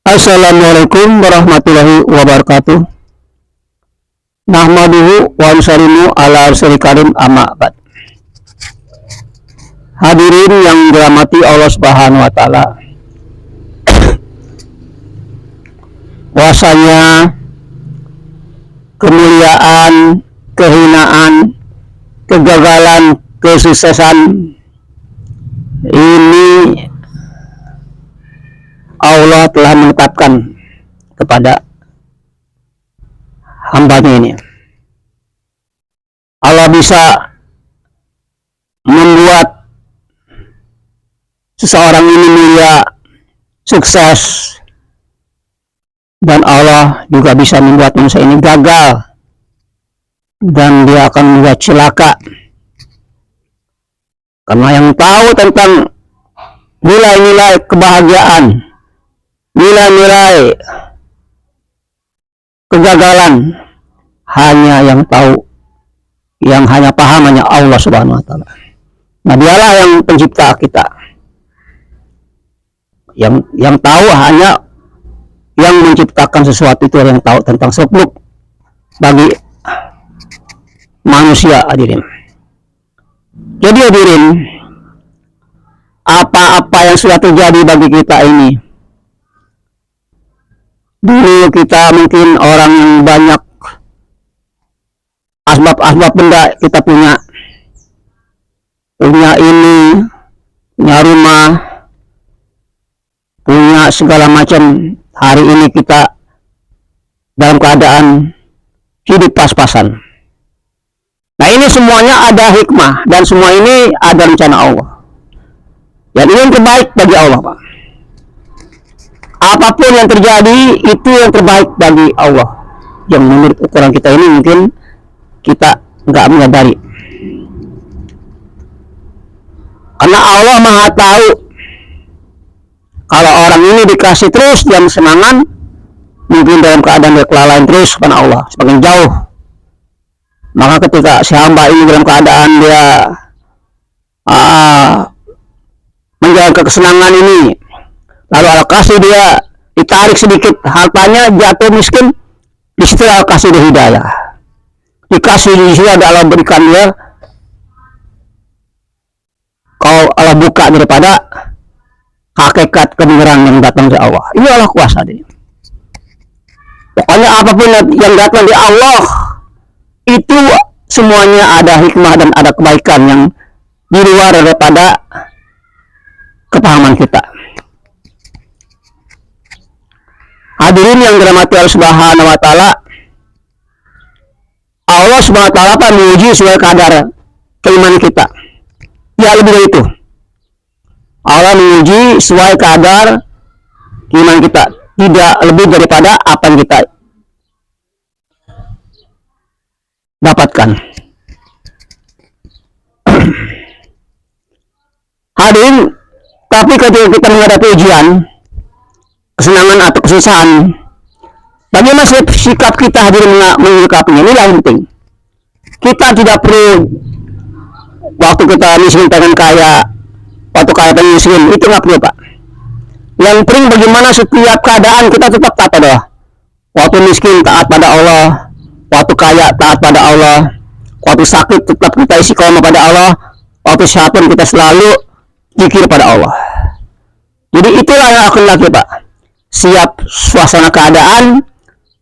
Assalamualaikum warahmatullahi wabarakatuh. Nahmaduhu wa nusallimu ala rasulil karim, amma ba'd. Hadirin yang dirahmati Allah Subhanahu wa taala. Bahwasanya kemuliaan, kehinaan, kegagalan, kesuksesan ini Allah telah menetapkan kepada hambanya ini. Allah bisa membuat seseorang ini mulia, sukses, dan Allah juga bisa membuat manusia ini gagal dan dia akan membuat celaka. Karena yang tahu tentang nilai-nilai kebahagiaan, nilai-nilai kegagalan, hanya yang tahu, yang hanya paham hanya Allah Subhanahu wa taala. Nah, dialah yang pencipta kita. Yang tahu hanya yang menciptakan sesuatu, itu yang tahu tentang seluk bagi manusia, hadirin. Jadi hadirin, apa-apa yang sudah terjadi bagi kita ini, dulu kita mungkin orang yang banyak asbab benda, kita punya ini, punya rumah, punya segala macam. Hari ini kita dalam keadaan hidup pas-pasan. Nah, ini semuanya ada hikmah dan semua ini ada rencana Allah. Dan ini yang terbaik bagi Allah, Pak. Apapun yang terjadi itu yang terbaik bagi Allah. Yang menurut ukuran kita ini mungkin kita nggak menyadari. Karena Allah Maha tahu. Kalau orang ini dikasih terus jam senangan, mungkin dalam keadaan dia kelalaian terus karena Allah semakin jauh. Maka ketika si hamba ini dalam keadaan dia menjalankan kesenangan ini, lalu Allah kasih dia ditarik sedikit hartanya, jatuh miskin, istilah Allah kasih dia hidayah, dikasih di sini ada Allah berikan dia, kalau Allah buka daripada hakikat kebenaran yang datang dari Allah. Ini Allah kuasa dia. Pokoknya apapun yang datang dari Allah itu semuanya ada hikmah dan ada kebaikan yang di luar daripada kepahaman kita. Hadirin yang dirahmati Allah Subhanahu wa taala, Allah Subhanahu wa taala akan menguji sesuai kadar keimanan kita. Ya, lebih dari itu. Allah menguji sesuai kadar keimanan kita, tidak lebih daripada apa yang kita dapatkan. Hadirin, tapi ketika kita menghadapi ujian, kesenangan atau kesusahan, bagaimana sikap kita hadirin menyikapinya? Ini yang penting. Kita tidak perlu waktu kita miskin pengen kaya, waktu kaya pengen miskin, itu nggak perlu, Pak. Yang penting bagaimana setiap keadaan kita tetap taat pada Allah. Waktu miskin taat pada Allah, waktu kaya taat pada Allah, waktu sakit tetap kita istiqomah pada Allah, waktu sehat kita selalu zikir pada Allah. Jadi itulah yang akan lagi, Pak. Siap suasana keadaan,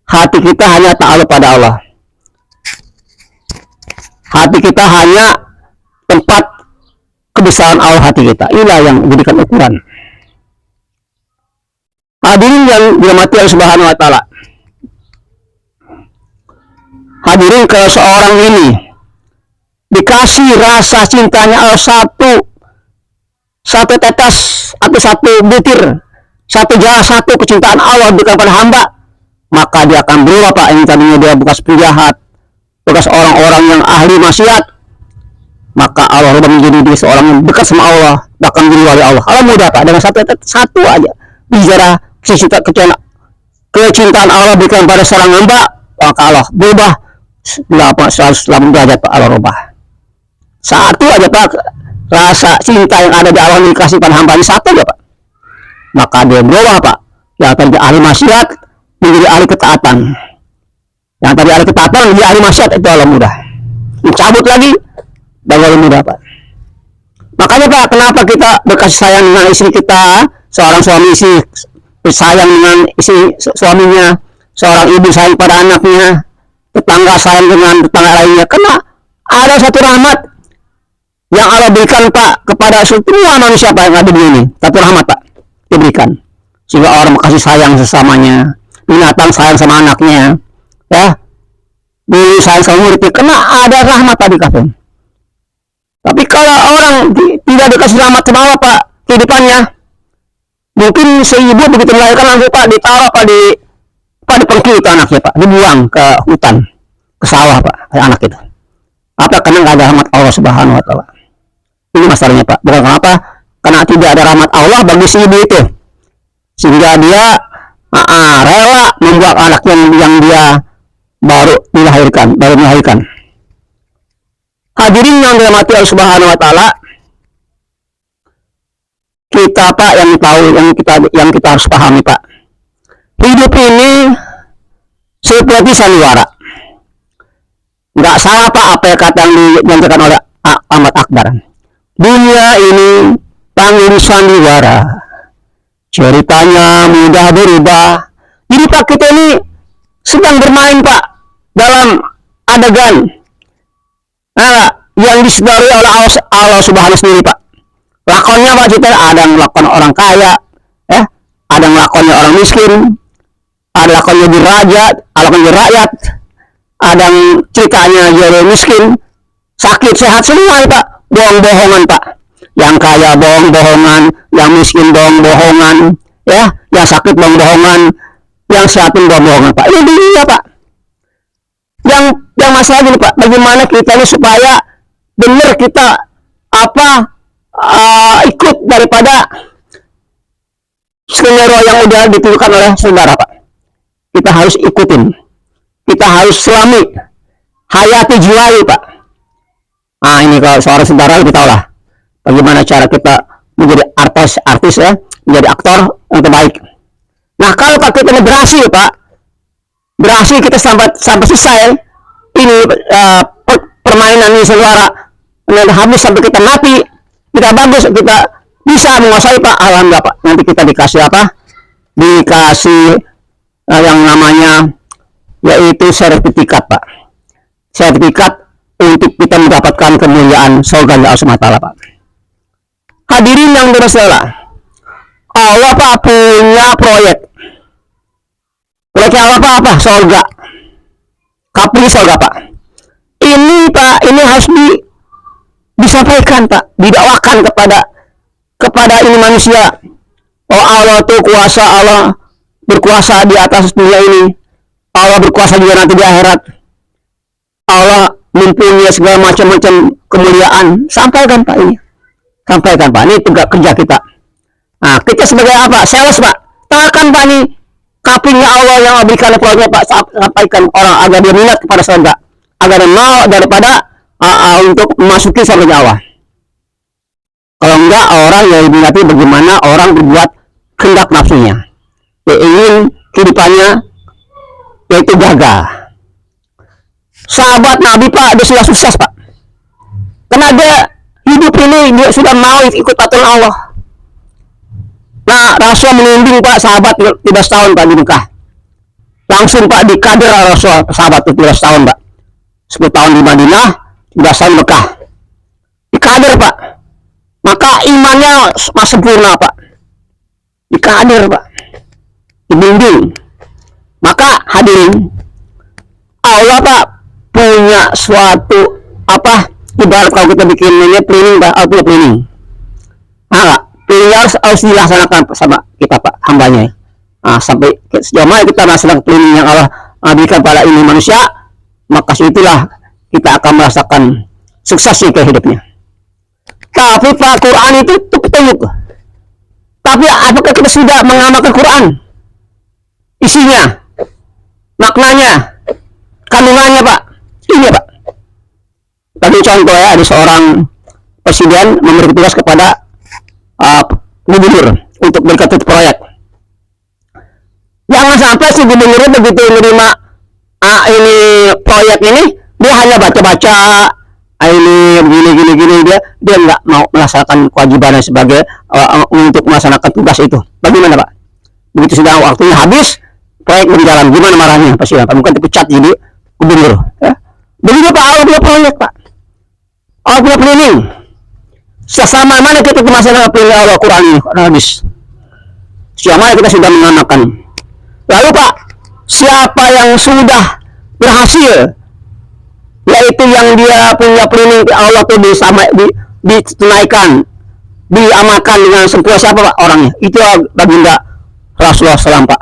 hati kita hanya ta'alluq pada Allah. Hati kita hanya tempat kebesaran Allah hati kita. Inilah yang menjadikan ukuran. Hadirin yang dirahmati Allah Subhanahu wa taala. Hadirin, kalau seorang ini dikasih rasa cintanya Allah satu tetes atau satu butir, satu jala, satu kecintaan Allah berikan pada hamba, maka dia akan berubah, Pak. Yang tadinya dia bekas penjahat, bekas orang-orang yang ahli maksiat, maka Allah rubah menjadi dia seorang yang dekat sama Allah, bahkan menjadi wali Allah. Allah mudah, Pak, dengan satu aja bicara kecintaan Allah berikan pada seorang hamba, maka Allah berubah 180 derajat, Pak. Allah rubah satu aja, Pak. rasa cinta yang ada di Allah dikasih pada hamba ini satu ya Pak, maka dia berubah Pak, yang tadi ahli maksiat menjadi ahli ketaatan, yang tadi ahli ketaatan menjadi ahli maksiat, itu Allah mudah. Dicabut lagi dengan mudah Pak. Makanya Pak, kenapa kita berkasih sayang dengan istri kita, seorang suami istri sayang dengan istri suaminya, seorang ibu sayang pada anaknya, tetangga sayang dengan tetangga lainnya, karena ada satu rahmat yang Allah berikan Pak kepada semua manusia Pak yang ada di ini. Satu rahmat Pak diberikan, sehingga orang kasih sayang sesamanya, binatang sayang sama anaknya, ya, guru sayang sama muridnya, karena ada rahmat tadi kafir. Tapi kalau orang tidak dikasih rahmat sama Allah Pak kehidupannya, mungkin si ibu begitu melahirkan langsung Pak ditaruh Pak di pengki itu anaknya Pak, dibuang ke hutan, ke sawah Pak, anak itu. Apa? Karena nggak ada rahmat Allah Subhanahu Wa Taala. Ini masalahnya Pak. Bukan kenapa? Karena tidak ada rahmat Allah bagi si ibu itu, sehingga dia rela membuang anak yang dia baru melahirkan. Hadirin yang dirahmati Allah Subhanahu Wa Taala, kita Pak yang tahu, yang kita harus pahami Pak, hidup ini seperti sandiwara. Nggak salah Pak apa yang kata yang dijanjikan oleh Ahmad Akbar. Dunia ini panggung sandiwara, ceritanya mudah berubah. Jadi Pak, kita ini sedang bermain Pak dalam adegan yang disedari oleh Allah Subhanahu sendiri Pak. Lakonnya Pak, kita ada yang lakon orang kaya, ada yang lakonnya orang miskin, ada lakonnya di raja, ada lakonnya rakyat, ada yang ceritanya jadi miskin, sakit sehat, semua Pak bohong-bohongan Pak. Yang kaya bohong-bohongan, yang miskin bohong-bohongan, ya, yang sakit bohong-bohongan, yang sehat bohong-bohongan Pak. Ini dunia Pak. Yang masalah gini Pak, bagaimana kita ini supaya benar kita ikut daripada skenario yang udah ditentukan oleh saudara Pak. Kita harus ikutin, kita harus selami, hayati jiwai Pak. Nah ini kalau seorang saudara lebih tahu lah bagaimana cara kita menjadi artis ya, menjadi aktor yang terbaik. Nah kalau Pak kita ini berhasil kita sampai selesai ini permainan ini saudara, habis sampai kita mati, kita bagus, kita bisa menguasai Pak, alhamdulillah Pak. Nanti kita dikasih apa? Dikasih yang namanya yaitu sertifikat Pak. Sertifikat untuk kita mendapatkan kemuliaan surga Allah SWT Pak. Hadirin yang bersalah, Allah Pak punya proyek. Proyeknya apa? Surga. Kapri surga Pak. Ini Pak, ini harus disampaikan Pak, didakwakan kepada ini manusia. Oh Allah tuh kuasa, Allah berkuasa di atas dunia ini. Allah berkuasa juga nanti di akhirat. Allah mempunyai segala macam-macam kemuliaan. Sampaikan Pak ini. Sampaikan Pak, ini tugas kerja kita. Nah, kita sebagai apa? Sales Pak. Tawarkan Pak ini kapingnya Allah yang berikan keluarga Pak, sampaikan orang agar dia minat kepada surga, agar dia mau daripada untuk memasuki surga Allah. Kalau enggak, orang yang diminati bagaimana orang berbuat kehendak nafsunya, dia ingin kehidupannya yaitu gagal. Sahabat Nabi Pak, dia sudah sukses Pak, karena dia hidup ini dia sudah mau ikut aturan Allah. Nah, Rasul membimbing Pak sahabat 13 tahun Pak di Mekah. Langsung Pak dikader Rasul sahabat 13 tahun Pak. 10 tahun di Madinah, 13 tahun Mekah. Dikader Pak. Maka imannya masih sempurna Pak. Dikader Pak. Dibimbing. Maka hadirin, Allah Pak punya suatu ibarat kalau kita bikin ini planning Pak, planning. Pilih harus dilaksanakan sama kita Pak, hambanya. Sampai sejauh mana kita melaksanakan planning yang Allah berikan pada ini manusia, maka itulah kita akan merasakan sukses ke hidupnya. Tapi Pak, Quran itu petunjuk. Tapi apakah kita sudah mengamalkan Quran? Isinya, maknanya, kandungannya Pak. Iya Pak. Tadi contoh ya, ada seorang presiden memberi tugas kepada gubernur untuk berketat proyek. Jangan sampai si gubernur begitu menerima ini proyek ini, dia hanya baca-baca ini gini dia nggak mau melaksanakan kewajibannya sebagai untuk melaksanakan tugas itu. Bagaimana Pak? Begitu sudah waktunya habis, proyek berjalan, gimana marahnya presiden? Pak, bukan dipecat jadi gubernur. Ya? Begitu Pak, Allah punya proyek Pak. Allah punya planning. Sesama mana kita masalah pilih Allah Quran ini habis. Siapa kita sudah mengamalkan. Lalu Pak, siapa yang sudah berhasil, yaitu yang dia punya planning Allah itu ditunaikan, diamalkan dengan sempurna, siapa Pak orangnya? Itu baginda Rasulullah SAW Pak,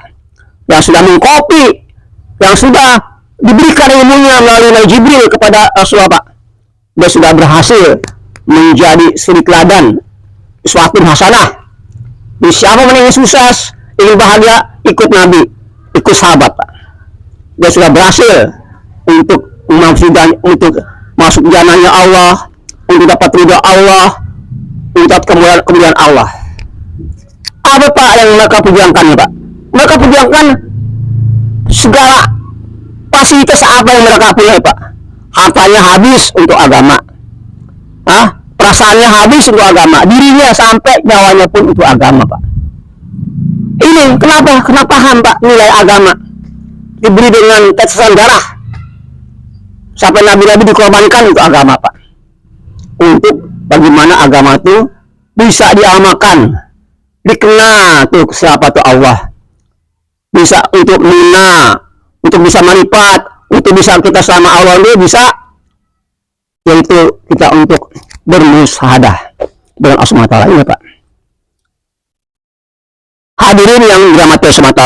yang sudah mengkopi, yang sudah diberikan ilmunya melalui Jibril kepada Rasulullah Pak. Dia sudah berhasil menjadi suri teladan, suatu hasanah. Di siapa yang ingin sukses, ingin bahagia, ikut Nabi, ikut sahabat Pak. Dia sudah berhasil untuk untuk masuk jannahnya Allah, untuk dapat ridha Allah, untuk dapat kemuliaan Allah. Apa Pak yang mereka perjuangkan Pak? Mereka perjuangkan segala fasilitas apa yang mereka punya Pak. Hartanya habis untuk agama, perasaannya habis untuk agama, dirinya sampai nyawanya pun untuk agama Pak. Ini kenapa paham Pak nilai agama diberi dengan tetesan darah, sampai nabi-nabi dikorbankan untuk agama Pak, untuk bagaimana agama itu bisa diamalkan, dikenal tuh siapa tuh Allah, bisa untuk mina, untuk bisa manipat, untuk bisa kita sama Allah ini bisa, yaitu kita untuk bermusyahadah dengan Allah SWT ini Pak. Hadirin yang dirahmati Allah SWT,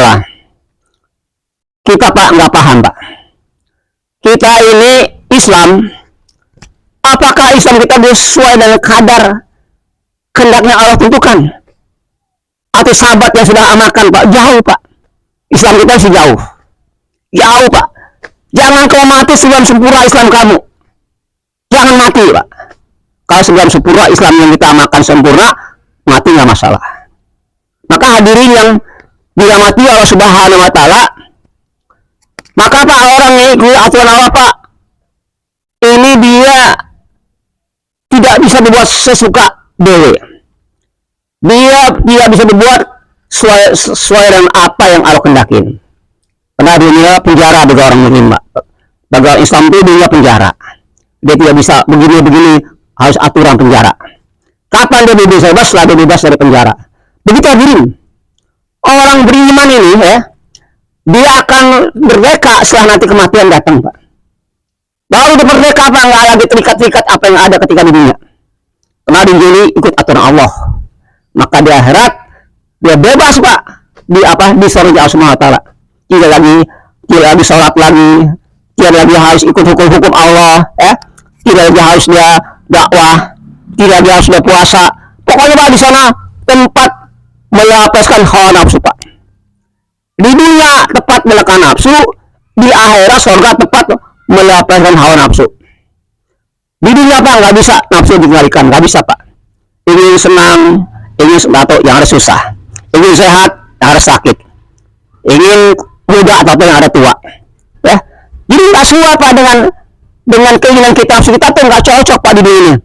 kita Pak nggak paham Pak. Kita ini Islam, apakah Islam kita sesuai dengan kadar kehendaknya Allah tentukan? Atau sahabat yang sudah amalkan Pak? Jauh Pak. Islam kita masih jauh. Jauh Pak. Jangan kau mati sebelum sempurna Islam kamu. Jangan mati Pak. Kalau sebelum sempurna Islam yang kita amalkan sempurna, mati nggak masalah. Maka hadirin yang dirahmati Allah Subhanahu wa Ta'ala, maka Pak orang ini aturan Allah Pak, ini dia tidak bisa dibuat sesuka dewe. Dia tidak bisa dibuat sesuai dengan apa yang Allah kendakin. Karena dunia penjara bagi orang muslim Pak. Bagi orang Islam itu dunia penjara. Dia tidak bisa begini-begini, harus aturan penjara. Kapan dia bebas? Setelah dia bebas dari penjara. Begitu hadirin. Orang beriman ini ya, dia akan merdeka setelah nanti kematian datang Pak. Baru dia merdeka Pak, nggak lagi terikat-terikat apa yang ada ketika di dunia. Karena di dunia ikut aturan Allah. Maka di akhirat dia bebas Pak, di surga Allah Subhanahu wa Ta'ala. Tidak lagi sholat lagi, tidak lagi harus ikut hukum-hukum Allah, tidak lagi harus dia dakwah, tidak lagi harus dia puasa. Pokoknya Pak di sana tempat melepaskan hawa nafsu Pak. Di dunia tempat melepaskan nafsu, di akhirat surga tempat melepaskan hawa nafsu. Di dunia Pak nggak bisa nafsu dikendalikan, nggak bisa Pak. Ingin senang, ingin atau yang ada susah, ingin sehat, yang ada sakit, ingin muda atau yang ada tua, ya. Jadi nggak sesuai Pak dengan keinginan kita, nafsu kita tuh nggak cocok Pak di dunia,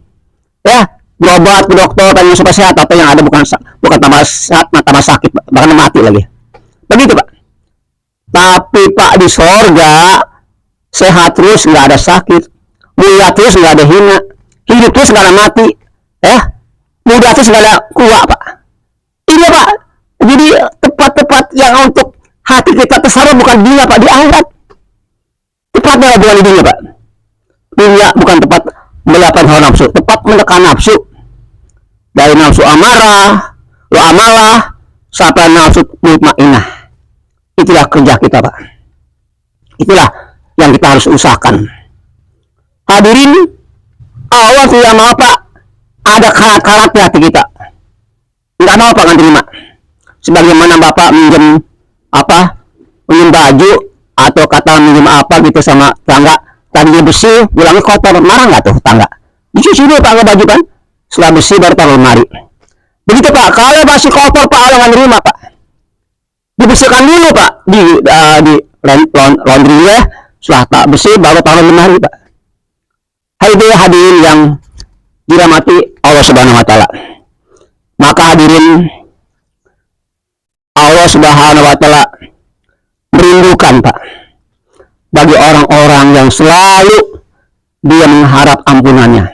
ya. Berobat ke dokter, tanya supaya sehat, atau yang ada bukan tambah sehat, tambah sakit, bahkan mati lagi. Begitu Pak. Tapi Pak di sorga sehat terus, nggak ada sakit, mulia terus, nggak ada hina, hidup terus, nggak ada mati, muda terus, nggak ada kuat Pak. Ini Pak. Jadi tempat-tempat yang untuk hati kita tersarat bukan dunia Pak, di akhirat. Tempatnya bukan di dunia Pak. Dunia bukan tempat melakukan hawa nafsu, tempat menekan nafsu. Dari nafsu amarah, amalah, sampai nafsu mutmainnah. Itulah kerja kita Pak. Itulah yang kita harus usahakan. Hadirin, Allah tidak mau Pak ada karat-karat di hati kita. Nggak mau Pak nggak terima. Sebagaimana Bapak minjem baju atau kata minjem apa gitu sama tangga, tadinya bersih, pulangnya kotor, marah nggak tuh tangga? Dicuci dulu Pak nggak baju kan? setelah bersih baru taruh lemari. Begitu Pak, kalau masih kotor Pak, Allah nggak nerima Pak. Dibersihkan dulu Pak, di laundry ya, setelah tak bersih baru taruh lemari Pak. Hadirin yang dirahmati Allah Subhanahu wa taala. Maka hadirin, Allah Subhanahu wa taala merindukan Pak bagi orang-orang yang selalu dia mengharap ampunannya.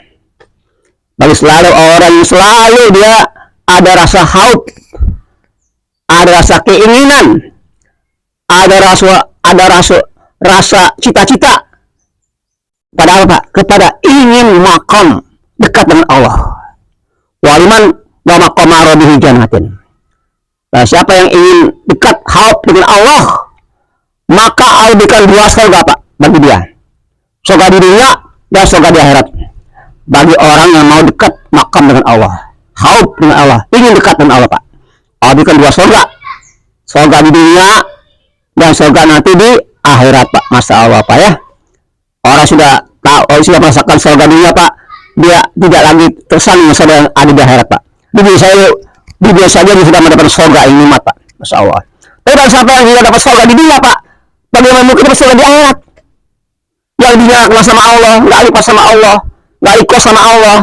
Bagi selalu orang yang selalu dia ada rasa haud, ada rasa keinginan, ada rasa cita-cita pada apa? Kepada ingin makam dekat dengan Allah. Waliman wa maqama rabbihi jannatin. Nah, siapa yang ingin dekat haud dengan Allah, maka Allah berikan 2 surga Pak bagi dia. Surga di dunia dan surga di akhirat. Bagi orang yang mau dekat makam dengan Allah, haud dengan Allah, ingin dekat dengan Allah Pak, Allah berikan 2 surga. Surga di dunia dan surga nanti di akhirat Pak. Masya Allah Pak ya. Orang sudah tahu, sudah merasakan surga dunia Pak, dia tidak lagi tersaling yang ada di akhirat Pak. Dia saja dia sudah mendapat surga yang nikmat Pak. Masya Allah. Tapi kalau siapa yang tidak dapat surga di dunia Pak, bagaimana mungkin dapat surga di akhirat? Yang dia kenal sama Allah, nggak lipat sama Allah, nggak ikut sama Allah,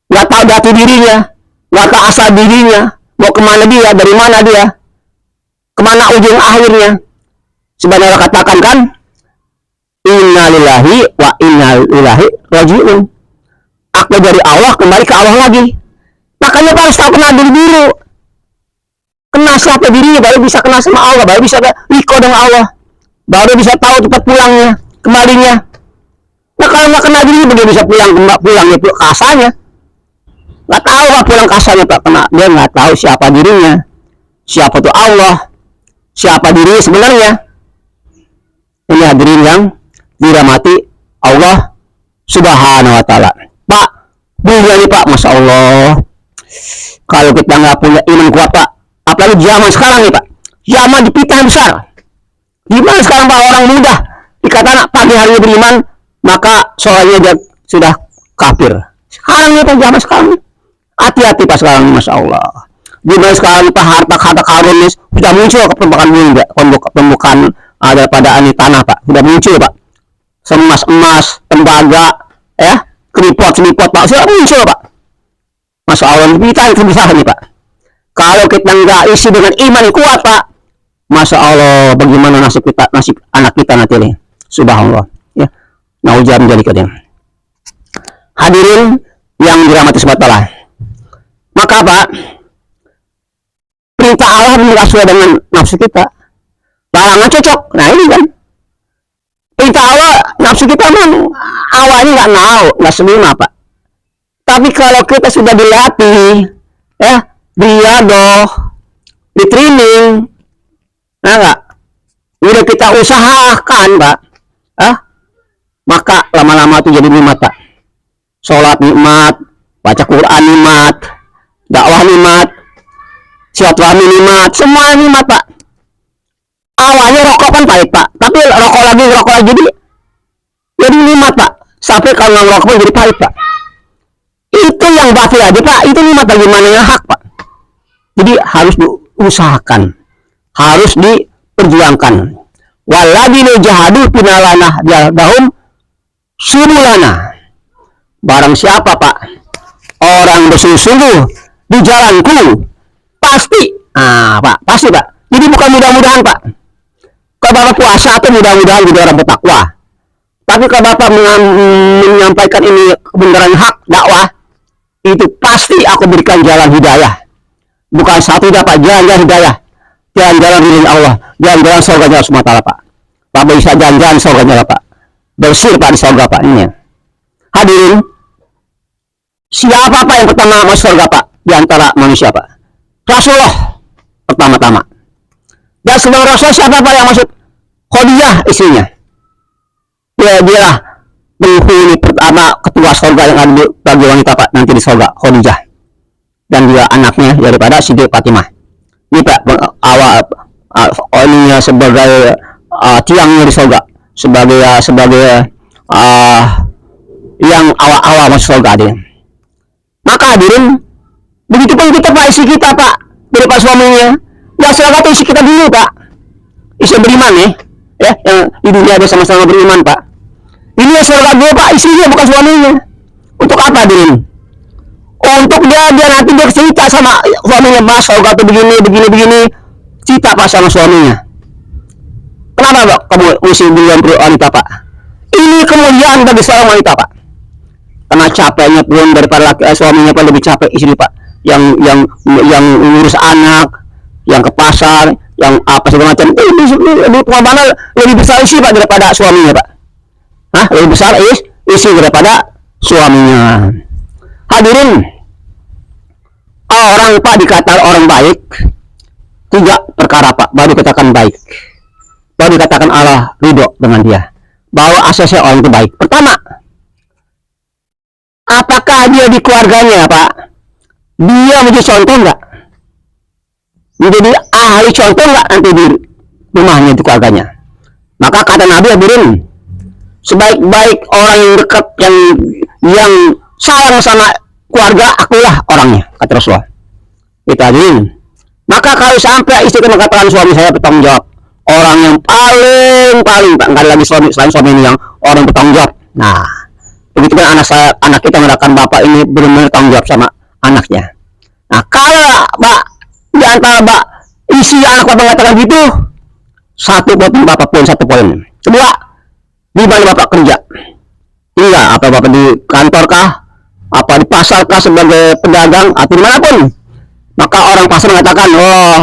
nggak tahu jati dirinya, nggak tahu asal dirinya, mau kemana dia, dari mana dia, kemana ujung akhirnya. Sebenarnya katakan kan, innalillahi wa inna ilaihi rajiun. Aku dari Allah kembali ke Allah lagi. Makanya Pak harus tahu kenal diri dulu. Kenal siapa dirinya, baru bisa kenal sama Allah, baru bisa iko dengan Allah, baru bisa tahu tempat pulangnya, kembalinya. Nah kalau nggak kenal diri, dia bisa pulangnya ke asalnya. Nggak tahu Pak pulang ke asalnya Pak, karena dia nggak tahu siapa dirinya, siapa tuh Allah, siapa dirinya sebenarnya. Ini hadirin yang dirahmati Allah Subhanahu wa taala. Pak, dunia ini Pak, Masya Allah, kalau kita nggak punya iman kuat Pak, apalagi zaman sekarang nih Pak, zaman di fitnah besar. Gimana sekarang Pak, orang muda dikatakan pagi hari beriman, maka sorenya dia sudah kafir. Sekarang nih Pak, zaman sekarang nih, hati-hati Pak sekarang nih, Masya Allah. Gimana sekarang Pak, harta karun ini sudah muncul ke permukaan daripada ani tanah Pak, sudah muncul Pak, emas, tembaga, ya, keripot Pak, sudah muncul Pak. Masya Allah, kita itu bisa nih Pak. Kalau kita nggak isi dengan iman yang kuat Pak, Masya Allah, bagaimana nasib anak kita nanti nih, Subhanallah. Ya, naujab menjadi kalian. Hadirin yang dirahmati subhanahu. Maka Pak, perintah Allah tidak sesuai dengan nafsu kita, larangan cocok. Nah ini kan perintah Allah, nafsu kita memang awalnya nggak semua Pak. Tapi kalau kita sudah dilatih, ya, diadoh, di training, nah nggak, udah kita usahakan Pak, maka lama-lama itu jadi nikmat Pak. Sholat nikmat, baca Quran nikmat, dakwah nikmat, silaturahmi nikmat, semua nikmat Pak. Awalnya rokok kan pahit Pak, tapi rokok lagi jadi nikmat Pak. Sampai kalau ngerokok jadi pahit Pak. Itu yang batil aja Pak, itu nikmat, bagaimana yang hak Pak. Jadi harus diusahakan, harus diperjuangkan. Waladina jahadu pinalana jahadahum subulana. Barang siapa Pak, orang bersungguh-sungguh di jalanku, pasti, Pak, pasti Pak. Jadi bukan mudah-mudahan Pak. Kalau Bapak puasa itu mudah-mudahan jadi orang bertakwa. Tapi kalau Bapak menyampaikan ini kebenaran hak dakwah, itu pasti aku berikan jalan hidayah. Bukan satu dapat jalan hidayah, jalan-jalan ridho Allah, jalan-jalan surganya SWT Pak. Bapak bisa jalan-jalan surganya Pak, bersih Pak di surga Pak. Ini hadirin, siapa Pak yang pertama masuk surga Pak di antara manusia Pak? Rasulullah pertama-tama. Dan sebelum Rasul siapa Pak yang masuk? Khadijah istrinya. Dia penghuni pertama ketua surga yang ada bagi wanita Pak nanti di surga, Khadijah. Dan juga anaknya daripada Siti Fatimah. Ini Pak ininya sebagai tiangnya di surga, sebagai yang awal-awal masuk surga dia. Maka hadirin, begitupun kita Pak, istri kita Pak, dari Pak suaminya, ya silakan istri kita dulu Pak, istri beriman ya, yang di dunia ada sama-sama beriman Pak. Ini yang surga gue Pak, istrinya bukan suaminya. Untuk apa hadirin? Untuk dia nanti dia cerita sama suaminya, Mas surga tuh begini, cerita Pak sama suaminya. Kenapa Pak kamu mesti bilang wanita Pak? Ini kemuliaan bagi seorang wanita Pak. Karena capeknya pun daripada suaminya Pak, lebih capek istri Pak. Yang ngurus anak, yang ke pasar, yang apa segala macam. Lebih pengorbanan lebih besar istri Pak daripada suaminya Pak. Hah? Lebih besar istri daripada suaminya. Hadirin, orang Pak dikatakan orang baik 3 perkara Pak baru dikatakan baik, baru dikatakan Allah ridho dengan dia, bahwa asasnya orang itu baik. Pertama, apakah dia di keluarganya Pak, dia menjadi contoh enggak, menjadi ahli contoh enggak nanti di rumahnya, di keluarganya. Maka kata Nabi hadirin, sebaik-baik orang yang dekat, yang sayang sama keluarga, akulah orangnya, kata Rasulullah. Itu hadirin. Maka kalau sampai istri mengatakan suami saya bertanggung jawab, orang yang paling Pak, nggak ada lagi suami selain suami ini yang orang bertanggung jawab. Nah, begitu kan anak kita mengatakan bapak ini benar-benar tanggung jawab sama anaknya. Nah, kalau Pak di antara Pak isi anak bapak mengatakan gitu, 1 poin bapak pun 1 poin. Kedua, di mana bapak kerja? Tinggal apa bapak di kantor kah? Apa di pasar kah sebagai pedagang atau dimanapun? Maka orang pasar mengatakan, oh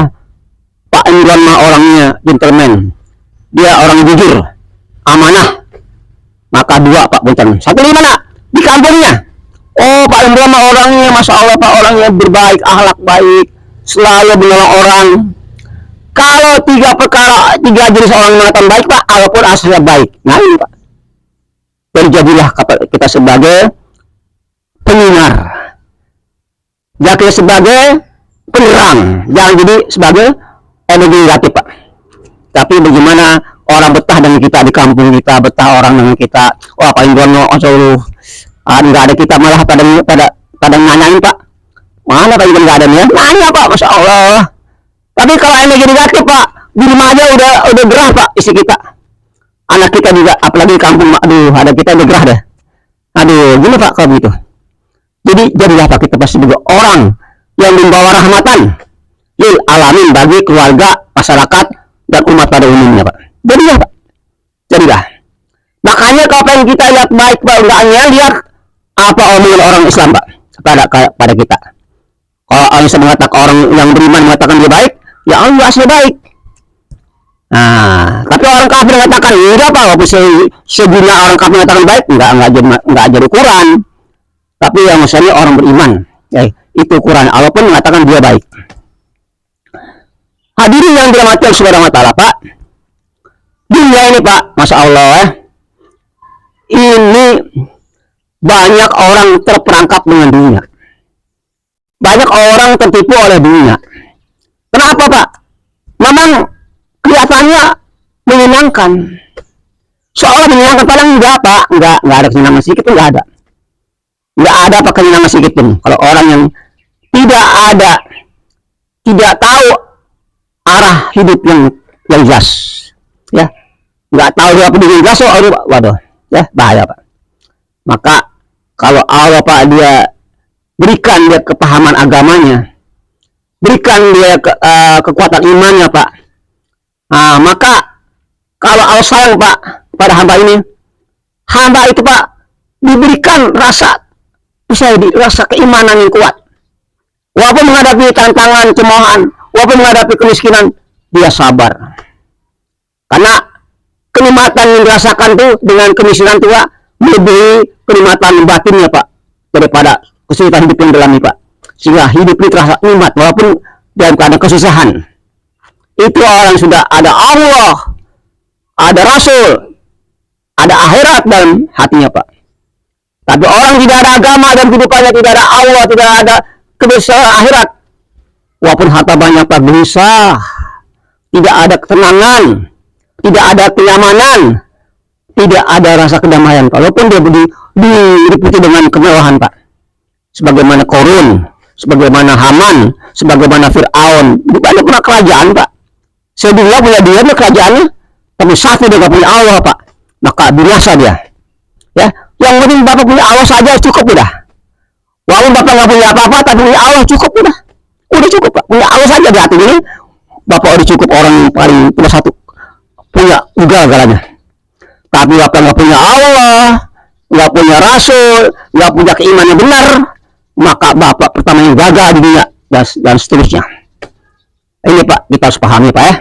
Pak Imran mah orangnya gentleman, dia orang jujur, amanah. Maka 2 Pak punten. 1 di mana? Di kampungnya. Oh Pak Imran mah orangnya, masya Allah Pak, orangnya berbaik, akhlak baik, selalu menolong orang. Kalau 3 perkara, 3 jenis orang mengatakan baik Pak, walaupun aslinya baik. Nah ini Pak, terjadilah kita sebagai penyiar, jadi sebagai penerang, jangan jadi sebagai energi negatif Pak. Tapi bagaimana orang betah dengan kita di kampung kita, betah orang dengan kita. Wah Pak Imran, nggak ada kita malah pada nanyain Pak, mana Pak Imran nggak ada nih? Nanya Pak, masya Allah. Tapi kalau energi negatif Pak, di rumah aja udah gerah Pak isi kita. Anak kita juga, apalagi di kampung, aduh ada kita udah gerah dah. Aduh, gimana Pak kalau begitu? Jadi jadilah Pak kita pasti juga orang yang membawa rahmatan lil alamin bagi keluarga, masyarakat, dan umat pada umumnya Pak. Jadilah Pak, jadilah. Makanya kalau pengen kita lihat baik Pak, enggaknya lihat apa omongan orang Islam Pak pada kita. Kalau orang Islam mengatakan, orang yang beriman mengatakan dia baik, ya Allah asli baik. Nah, tapi orang kafir mengatakan enggak Pak, walaupun sedunia orang kafir mengatakan baik, enggak jadi ukuran. Tapi yang misalnya orang beriman, itu ukuran. Allah pun mengatakan dia baik. Hadirin yang dirahmati Allah Subhanahu wa taala Pak, dunia ini Pak, masya Allah ini banyak orang terperangkap dengan dunia, banyak orang tertipu oleh dunia. Kenapa Pak? Memang kelihatannya menyenangkan, seolah menyenangkan, padahal enggak Pak, enggak ada kesenangan sedikit pun, enggak ada Pak kesenangan sedikit pun. Kalau orang yang tidak tahu arah hidup yang jelas, ya, nggak tahu apa dengan jelas, waduh, ya bahaya Pak. Maka kalau Allah Pak dia berikan dia kepahaman agamanya, berikan dia kekuatan imannya Pak. Nah, maka kalau Allah sayang Pak pada hamba ini, hamba itu Pak diberikan rasa keimanan yang kuat. Walaupun menghadapi tantangan, cemoohan, walaupun menghadapi kemiskinan, dia sabar. Karena kenikmatan yang dirasakan tuh dengan kemiskinan itu Pak, melebihi kenikmatan batinnya Pak, daripada kesulitan hidup yang dalam ini Pak. Sehingga hidup ini terasa nikmat walaupun dalam keadaan kesusahan. Itu orang sudah ada Allah, ada Rasul, ada akhirat dalam hatinya Pak. Tapi orang tidak ada agama dan kehidupannya, tidak ada Allah, tidak ada kebesaran akhirat, walaupun harta banyak Pak, gelisah, tidak ada ketenangan, tidak ada kenyamanan, tidak ada rasa kedamaian, walaupun dia diliputi dengan kemewahan Pak. sebagaimana Korun, sebagaimana Haman, sebagaimana Fir'aun. Bukan punya kerajaan, Pak. Sedunia punya dia kerajaannya, tapi satu dia punya Allah, Pak. Maka binasa dia. Ya, yang penting Bapak punya Allah saja cukup udah. Walaupun Bapak nggak punya apa-apa, tapi punya Allah cukup udah. Udah cukup, Pak. Punya Allah saja di hati ini. Bapak udah cukup orang yang paling punya satu, punya segala-galanya. Tapi Bapak nggak punya Allah, nggak punya Rasul, nggak punya keimanan benar, maka Bapak pertama yang gagal di dunia dan seterusnya. Ini Pak, kita harus pahami Pak ya.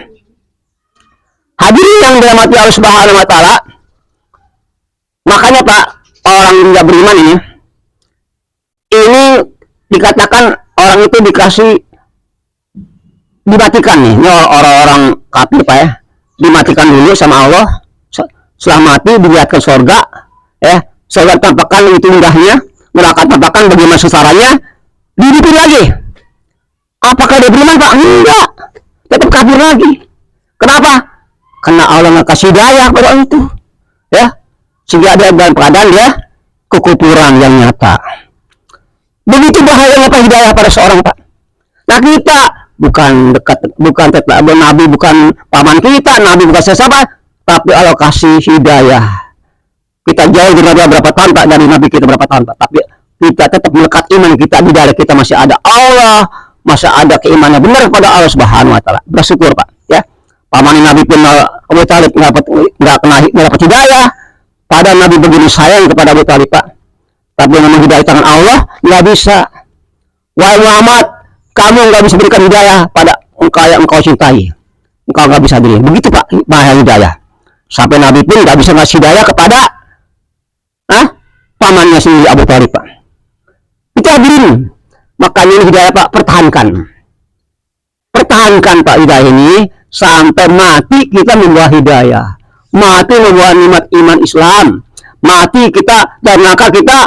Hadirin yang dirahmati Allah Subhanahu wa Ta'ala, makanya Pak, orang yang tidak beriman ini dikatakan orang itu dikasih dimatikan nih. Ini orang-orang kafir Pak ya, dimatikan dulu sama Allah. Setelah mati dilihatkan surga ya, surga tampakkan itu indahnya, neraka tampakkan bagaimana susaranya, dihidupin lagi. Apakah dia beriman Pak? Enggak, tetap kafir lagi. Kenapa? Karena Allah nggak kasih hidayah pada orang itu ya, sehingga ada dalam keadaan dia kekufuran yang nyata. Begitu bahayanya Pak hidayah pada seorang Pak. Nah kita bukan dekat, bukan tetap Nabi, bukan paman kita, Nabi bukan siapa, tapi Allah kasih hidayah. Kita jauh dari Nabi berapa tahun Pak, dari Nabi kita berapa tahun Pak, tapi kita tetap melekat iman kita, di dalam kita masih ada Allah, masih ada keimanan benar kepada Allah Subhanahu wa Ta'ala. Bersyukur Pak ya. Paman Nabi pun Abu Talib nggak dapat hidayah, padahal Nabi begini sayang kepada Abu Talib Pak, tapi memang hidayah tangan Allah nggak bisa. Wahai Muhammad, kamu nggak bisa berikan hidayah pada engkau yang engkau cintai, engkau nggak bisa beri. Begitu Pak bahaya hidayah, sampai Nabi pun nggak bisa ngasih hidayah kepada pamannya sendiri Abu Talib Pak. Itu hadirin, makanya ini hidayah Pak, pertahankan Pak hidayah ini sampai mati. Kita membawa hidayah, mati membawa nikmat iman Islam, mati kita dan maka kita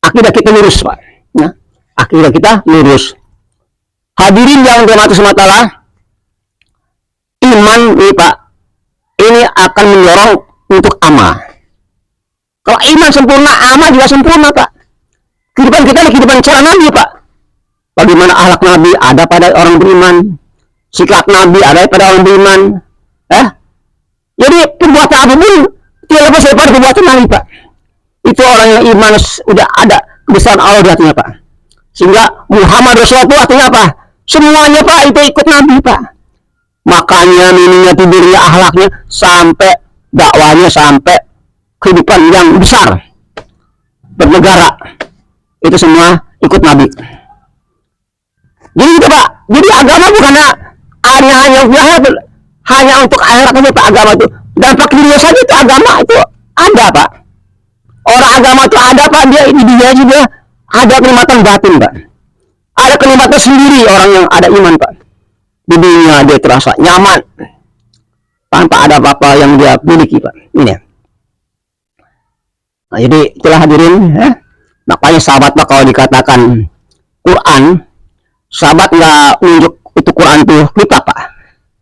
akidah kita lurus Pak ya. Akidah kita lurus. Hadirin yang dirahmati Allah, iman ini Pak, ini akan mendorong untuk amal. Kalau iman sempurna, amal juga sempurna Pak. Kehidupan kita adalah kehidupan cara Nabi Pak. Bagaimana akhlak Nabi ada pada orang beriman, sikap Nabi ada pada orang beriman jadi perbuatan apapun tidak lepas daripada perbuatan Nabi Pak. Itu orang yang iman sudah ada kebesaran Allah di hatinya Pak, sehingga Muhammad Rasulullah itu artinya apa? Semuanya Pak itu ikut Nabi Pak. Makanya minumnya, tidurnya, akhlaknya, sampai dakwanya, sampai kehidupan yang besar bernegara, itu semua ikut Nabi. Jadi itu Pak, jadi agama bukan hanya untuk akhirat saja Pak. Agama itu dampak dunia saja, itu agama itu ada Pak. Orang agama itu ada Pak, dia juga ada kenikmatan batin Pak, ada kenikmatan sendiri. Orang yang ada iman Pak, di dunia dia terasa nyaman tanpa ada apa-apa yang dia miliki Pak. Ini ya. Nah, jadi itulah hadirin ya. Makanya sahabat Pak, kalau dikatakan Quran, sahabat nggak nunjuk itu Quran itu kita Pak,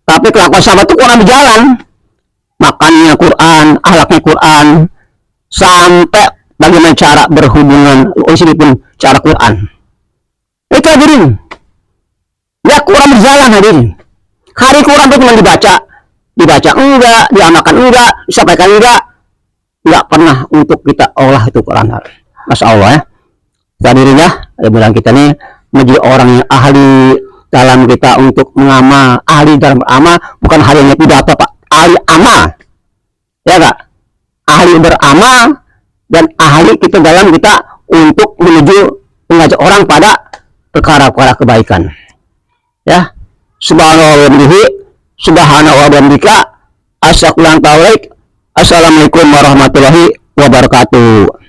tapi kelakuan sahabat itu Quran berjalan, makannya Quran, akhlaknya Quran, sampai bagaimana cara berhubungan istri pun cara Quran. Itu hadirin ya, Quran berjalan hadirin. Hari Quran itu cuma dibaca enggak, diamalkan enggak, disampaikan enggak pernah untuk kita olah itu Quran. Masya Allah ya. Hadirin ya, mudah-mudahan kita ini menjadi orang yang ahli dalam kita untuk mengamal, ahli dalam beramal, bukan hanya pidato Pak, ahli amal ya Kak, ahli beramal dan ahli kita dalam kita untuk menuju mengajak orang pada perkara-perkara kebaikan ya. Subhanallah wa bihamdika, Assalamualaikum warahmatullahi wabarakatuh.